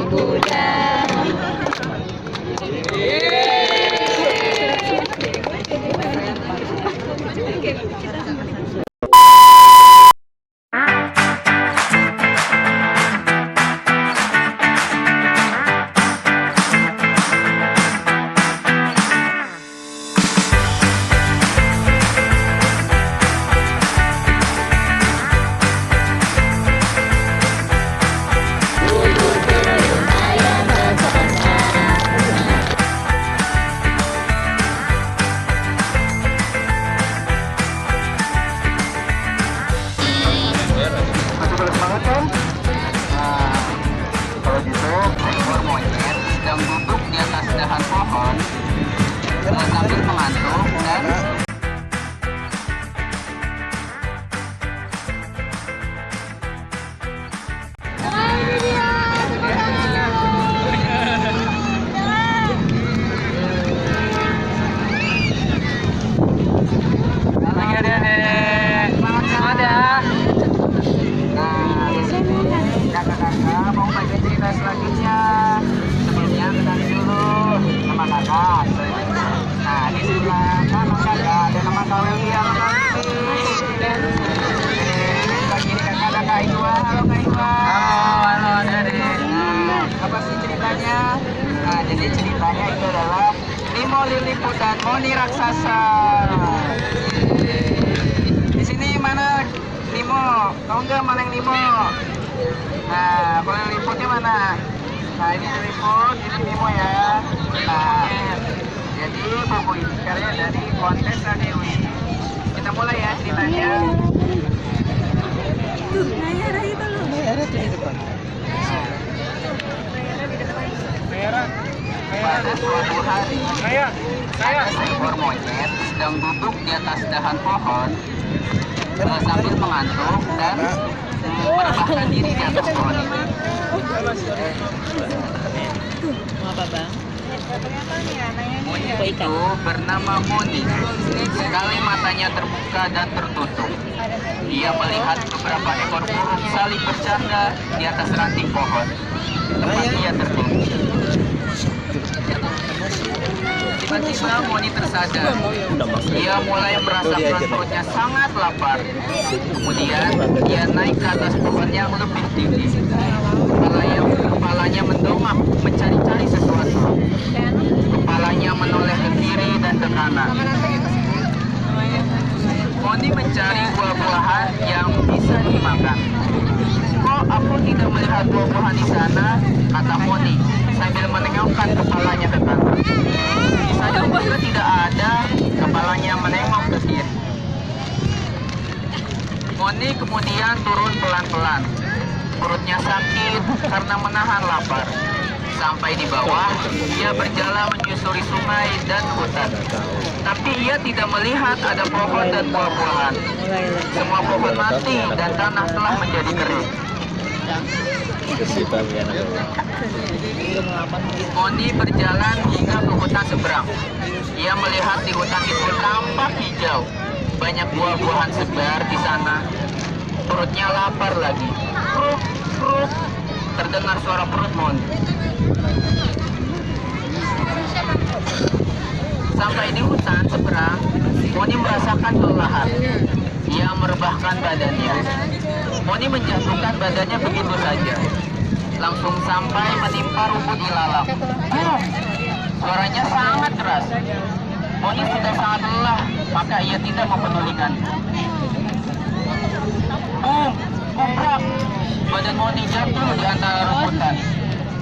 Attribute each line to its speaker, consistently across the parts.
Speaker 1: kuda.
Speaker 2: Sambil mengantuk dan kakak-kakak mau baca cerita selanjutnya. Sebelumnya kenalin dulu nama kakak. Nah, di sebelah kanan kakak ada nama Kak William. Bagi ini kakak ada Kak Iwa. Halo Kak Iwa. Halo adik-adik. Nah, apa sih ceritanya? Nah, jadi ceritanya itu adalah Nemo Lilliput dan Moni Raksasa. Di sini mana Nemo? Tahu nggak mana yang Nemo? Nah, kalau yang Lilliputnya mana? Nah, ini Lilliput, ini Nemo ya. Nah, jadi buku ini karya dari Kontes Dewi. Kita mulai ya ceritanya.
Speaker 1: Tuh, Nayara itu loh. Nayara tuh di depan.
Speaker 2: Pada suatu hari, ada seekor monyet sedang duduk di atas dahan pohon sambil mengantuk dan merebahkan diri di atas pohon itu.
Speaker 1: Apa bang?
Speaker 2: Monyet itu bernama Moni. Sekali matanya terbuka dan tertutup, dia melihat beberapa ekor burung saling bercanda di atas ranting pohon tempat dia terduduk. Tiba-tiba Moni tersadar. Dia mulai merasakan perutnya sangat lapar. Kemudian dia naik ke atas pohon yang lebih tinggi. Kepalanya mendongak mencari-cari sesuatu. Kepalanya menoleh ke kiri dan ke kanan. Moni mencari buah-buahan yang bisa dimakan. Kok aku tidak melihat buah-buahan di sana? Kata Moni sambil menengokkan kepalanya ke kanan. Di sana juga tidak ada. Kepalanya menengok ke kiri. Moni kemudian turun pelan-pelan. Perutnya sakit karena menahan lapar. Sampai di bawah, ia berjalan menyusuri sungai dan hutan. Tapi ia tidak melihat ada pohon dan buah-buahan. Semua pohon mati dan tanah telah menjadi kering. Moni berjalan hingga ke hutan seberang. Ia melihat di hutan itu tampak hijau. Banyak buah-buahan segar di sana. Perutnya lapar lagi. Kruk, kruk. Terdengar suara perut Moni. Sampai di hutan seberang, Moni merasakan kelelahan. Ia merebahkan badannya. Moni menjatuhkan badannya begitu saja. Langsung sampai menimpa rumput ilalang. Suaranya sangat keras. Moni sudah sangat lelah, maka ia tidak mempedulikan. Kubrak! Badan Moni jatuh di antara rumputan.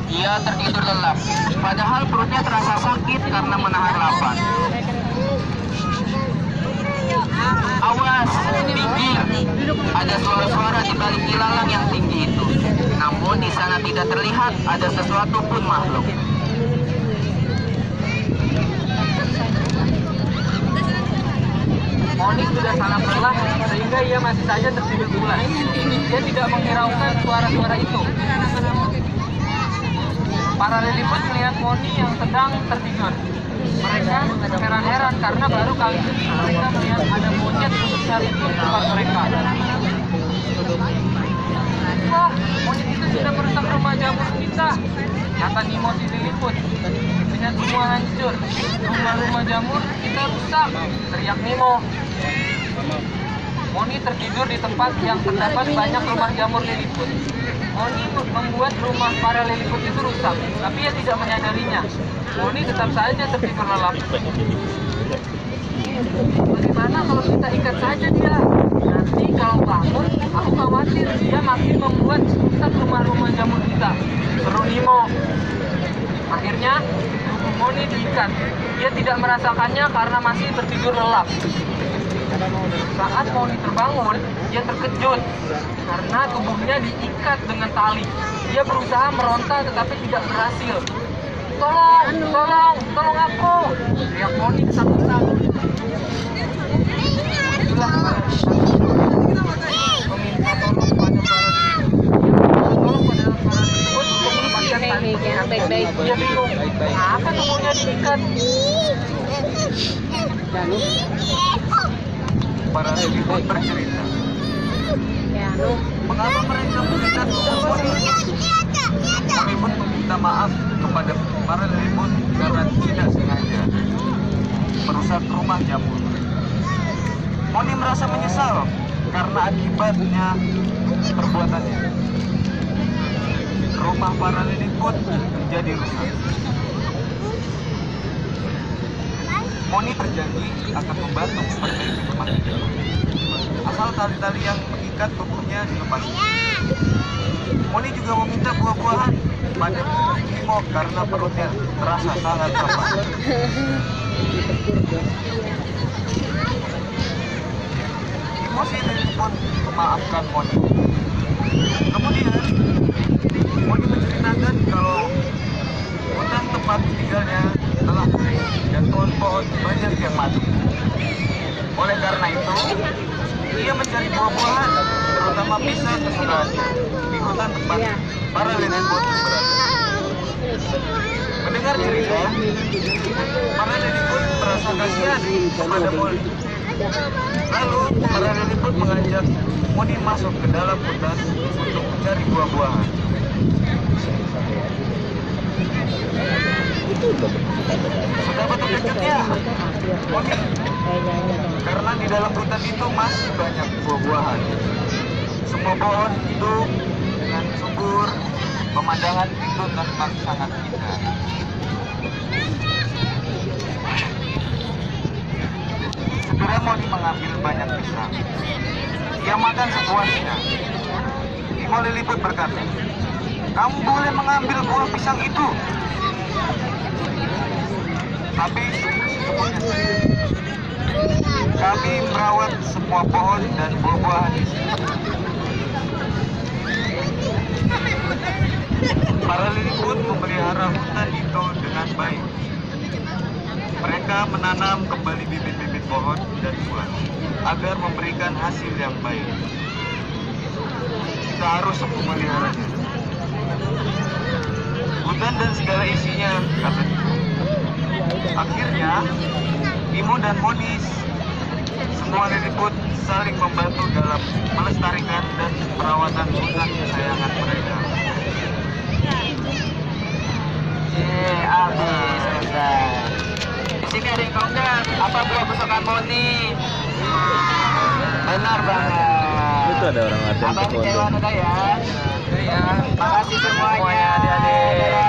Speaker 2: Ia tertidur lelap, padahal perutnya terasa sakit karena menahan lapar. Awas, pinggir! Ada suara-suara di balik ilalang yang tinggi itu. Namun di sana tidak terlihat ada sesuatu pun makhluk. Moni sudah sangat lelah sehingga ia masih saja tertidur pulas. Dia tidak menghiraukan suara-suara itu. Para lilliput melihat Moni yang sedang tertidur. Mereka heran-heran karena baru kali ini mereka melihat ada monyet sebesar itu di depan mereka. Wah, monyet itu sudah merusak rumah jamur kita, kata Nemo si Lilliput. Lihat semua hancur, rumah-rumah jamur kita rusak, teriak Nemo. Moni tertidur di tempat yang terdapat banyak rumah jamur Lilliput. Moni membuat rumah para Lilliput itu rusak, tapi ia tidak menyadarinya. Moni tetap saja tertidur lelap. Bagaimana kalau kita ikat saja dia? Nanti kalau bangun, aku khawatir dia makin membuat rusak rumah-rumah jamur kita. Seru Nemo. Akhirnya, tubuh Moni diikat. Dia tidak merasakannya karena masih tertidur lelap. Saat Moni terbangun, dia terkejut karena tubuhnya diikat dengan tali. Dia berusaha meronta tetapi tidak berhasil. Tolong aku! Teriak Moni ketakutan. Itulah meminta tolong pada para Lilliput untuk melepaskan talinya. Dia bingung, kenapa tubuhnya diikat? Para Lilliput bercerita, mengapa mereka mengikat tubuh Moni? Moni pun meminta maaf kepada para Lilliput karena tidak sengaja merusak rumah jamur. Moni merasa menyesal karena akibatnya perbuatannya. Rumah para Lilliput menjadi rusak. Moni berjanji akan membantu memperbaiki rumah itu, asal tali-tali yang mengikat tubuhnya dilepas. Moni juga meminta buah-buahan pada Nemo karena perutnya terasa sangat lapar. Nemo si Lilliput memaafkan Moni. Kemudian Moni menceritakan kalau hutan tempat tinggalnya telah punah dan pohon-pohon banyak yang mati. Oleh karena itu, ia mencari buah-buahan, terutama pisang kesukaannya, di hutan tempat para Lilliput berada. Mendengar cerita, para Lilliput merasa kasihan kepada Moni. Lalu, para Lilliput mengajak Moni masuk ke dalam hutan untuk mencari buah-buahan. Sudah betul kejutnya Moni, karena di dalam hutan itu masih banyak buah-buahan. Semua pohon hidup dengan subur, pemandangan itu tampak sangat indah. Segera Moni mengambil banyak pisang. Ia makan sepuasnya. Nemo Lilliput berkata, "Kamu boleh mengambil buah pisang itu, tapi kami merawat semua pohon dan buah-buahan di sini." Para Lilliput memelihara hutan itu dengan baik. Mereka menanam kembali bibit-bibit pohon dan buah agar memberikan hasil yang baik. Kita harus memeliharanya. Hutan dan segala isinya, kata Nemo. Akhirnya, Nemo dan Moni semua Lilliput saling membantu dalam melestarikan dan perawatan hutan kesayangan mereka. Habis selesai. Di sini ada yang kongkat. Apa buah kesukaan Moni? Benar banget.
Speaker 3: Itu ada orang ada
Speaker 2: Abang kecewa ada ya.
Speaker 3: ya.
Speaker 2: Makasih semuanya adik-adik.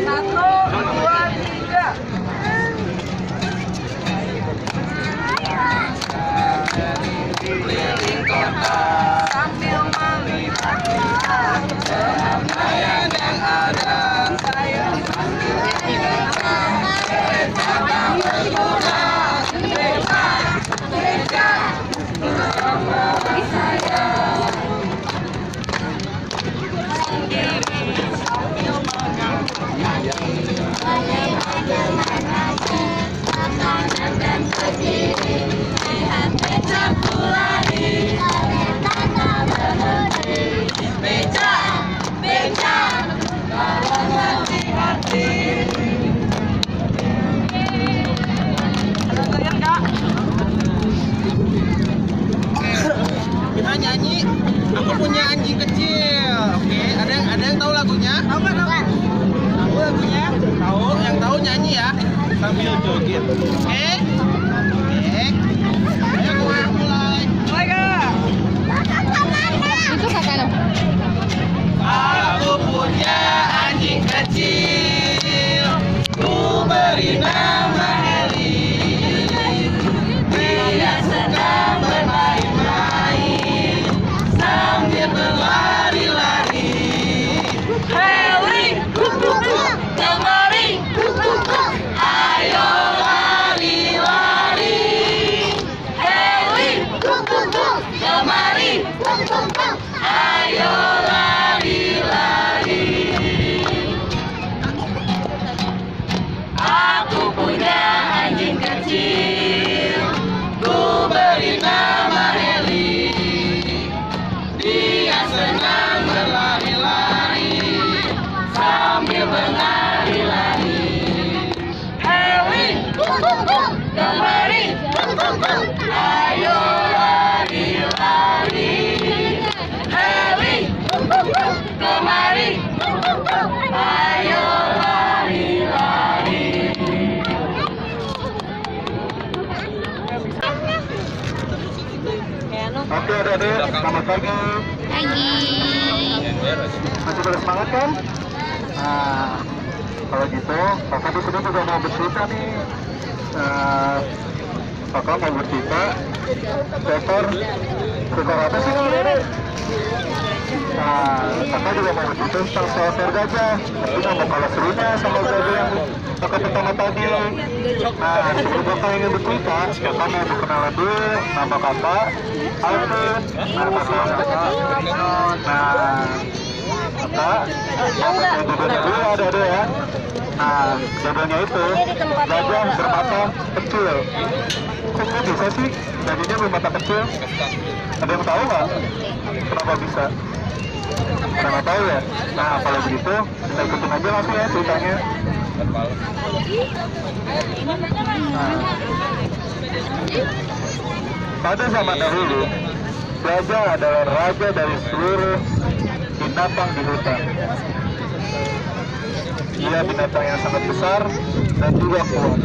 Speaker 2: Satu, dua, tiga. Keliling kota sambil melihat keramaian yang ada. Saya berguna
Speaker 3: Oke adik-adik, selamat pagi.
Speaker 4: Pagi.
Speaker 3: Masih pada semangat kan? Nah, kalau gitu, kakak di sini juga mau bercerita nih. Kakak mau bercerita seekor apa sih namanya? Nah, kakak juga mau bercerita tentang seekor gajah. Tapi nggak mau kalah serunya sama gajah yang kakak pertama tadi. Nah, sebelum kakak ingin bercerita, kakak mau berkenalan dulu. Nama kakak Alvin. Nama kakak Vinon. Nah, kakak judulnya dulu ada ya. Nah, judulnya itu gajah bermata kecil. Kok bisa sih gajahnya bermata kecil? Ada yang tahu nggak? Kenapa bisa? Karena tahu ya. Nah, kalau begitu kita ikutin aja langsung ya ceritanya. Nah, pada zaman dahulu, gajah adalah raja dari seluruh binatang di hutan. Ia binatang yang sangat besar dan juga kuat.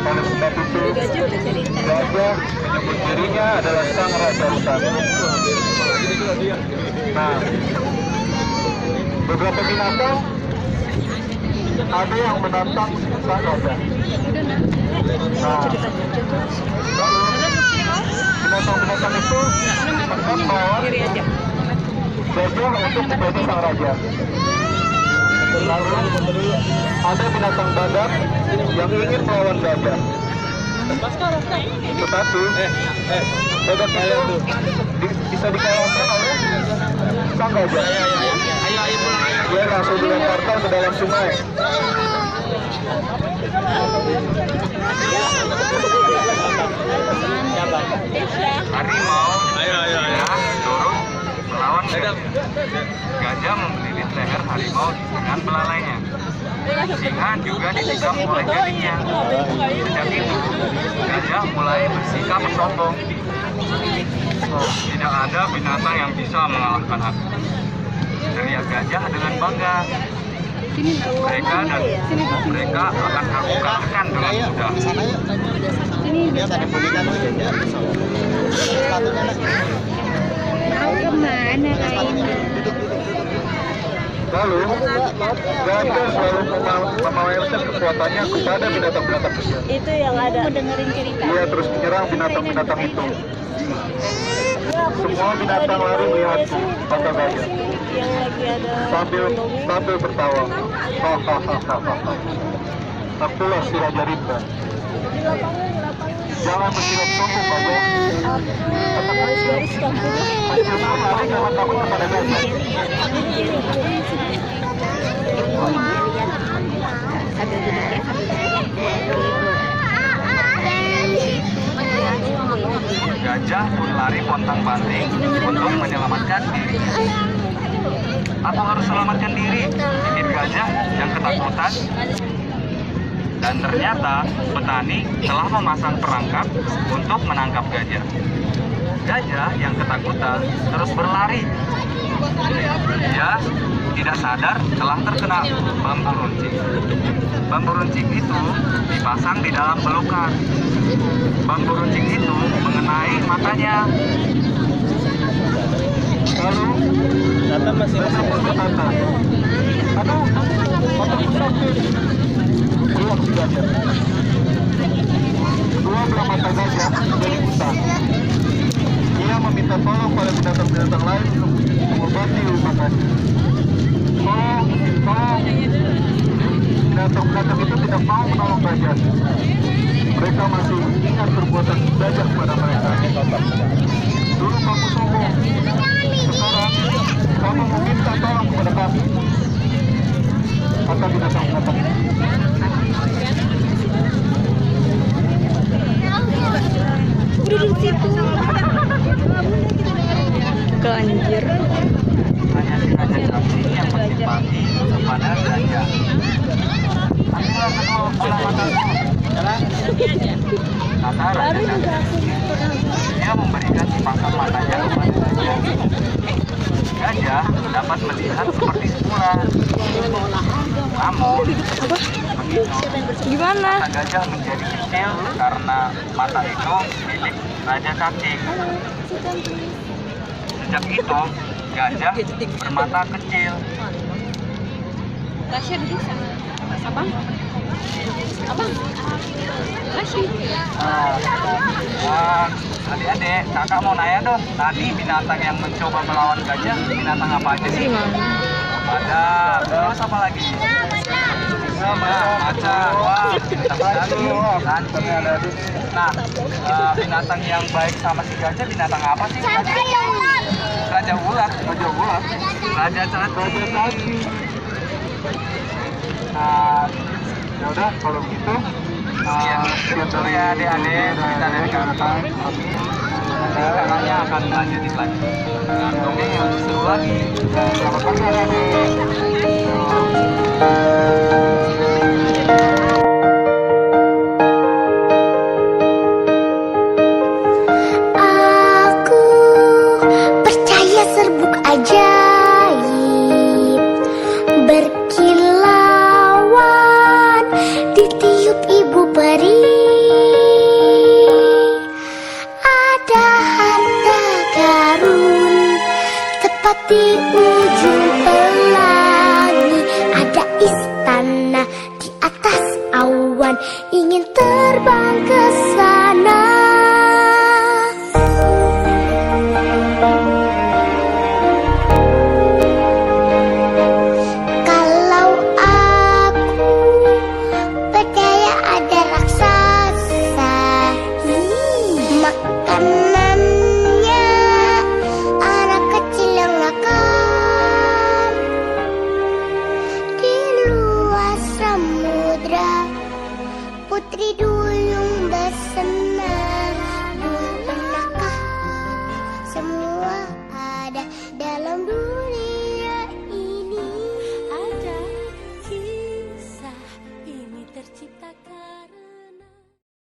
Speaker 3: Oleh sebab itu, gajah menyebut dirinya adalah sang raja hutan. Nah, beberapa binatang ada yang menantang sang gajah. Nah, lalu binatang-binatang itu akan melawan gajah untuk menjadi sang raja. Lalu ada binatang badak yang ingin melawan gajah. Tetapi badak itu bisa dikalahkan oleh sang gajah. Dia langsung dilemparkan ke dalam sungai.
Speaker 2: Harimau turun melawan gajah melilit leher harimau dengan belalainya. Singa juga ditikam oleh jarinya. Sejak itu, gajah mulai bersikap sombong. Tidak ada binatang yang bisa mengalahkan aku. Teriak gajah dengan bangga. Mereka akan aku kalahkan dengan mudah.
Speaker 4: Mau kemana Raina?
Speaker 3: Lalu, gajah selalu memamerkan kekuatannya kepada binatang-binatang kecil.
Speaker 1: Itu yang ada.
Speaker 4: Mau dengerin cerita?
Speaker 3: Ia terus menyerang binatang-binatang itu. Semua binatang lari melihatku, kata gajah,
Speaker 1: Yang lagi ada.
Speaker 3: sambil tertawa. Hahaha. Akulah si Raja Rimba. Jangan bersikap sombong, gajah. Kecilmu lari karena takut kepada gajah.
Speaker 4: Sambil duduk ya,
Speaker 2: Gajah pun lari pontang-panting untuk menyelamatkan diri. Aku harus selamatkan diri, pikir gajah yang ketakutan. Dan ternyata petani telah memasang perangkap untuk menangkap gajah. Gajah yang ketakutan terus berlari. Dia tidak sadar telah terkena bambu runcing. Bambu runcing itu dipasang di dalam belukar. Bambu runcing itu mengenai matanya.
Speaker 3: Lalu, gajah pun berkata, aduh, mataku sakit. Beruang si gajah. Dua belah mata gajah menjadi buta. Ia meminta tolong pada binatang-binatang lain untuk mengobati matanya. Tolong. Binatang-binatang itu tidak mau menolong gajah. Mereka masih ingat perbuatan gajah pada mereka. Dulu kamu sombong. Sekarang kamu meminta tolong kepada kami. Kata binatang-binatang itu.
Speaker 4: udah di situ. Ganjir.
Speaker 2: Hanya si raja kambing yang bersimpati kepada gajah. Ambillah kedua bola mataku, kata raja kambing. Dia memberikan sepasang matanya kepada gajah. Gajah dapat melihat seperti semula. Namun,
Speaker 4: Gimana?
Speaker 3: Mata gajah menjadi kecil karena mata itu milik Raja Cacing. Sejak itu, gajah bermata kecil.
Speaker 4: Tasya duduk sana. Abang? Abang? Tasya.
Speaker 3: Adik-adik, kakak mau nanya dong. Tadi binatang yang mencoba melawan gajah, binatang apa aja sih? Ada. Terus apa lagi? Macan. Wah, anjing. Nah, binatang yang baik sama si gajah binatang apa sih? Raja ular. Raja ular. Raja cacing. Nah, ya udah kalau begitu. Sekian dulu ya adik-adik cerita dari kakak. Nanti kakaknya akan lanjutin lagi. Dongeng yang lebih seru lagi. Selamat pagi adik-adik.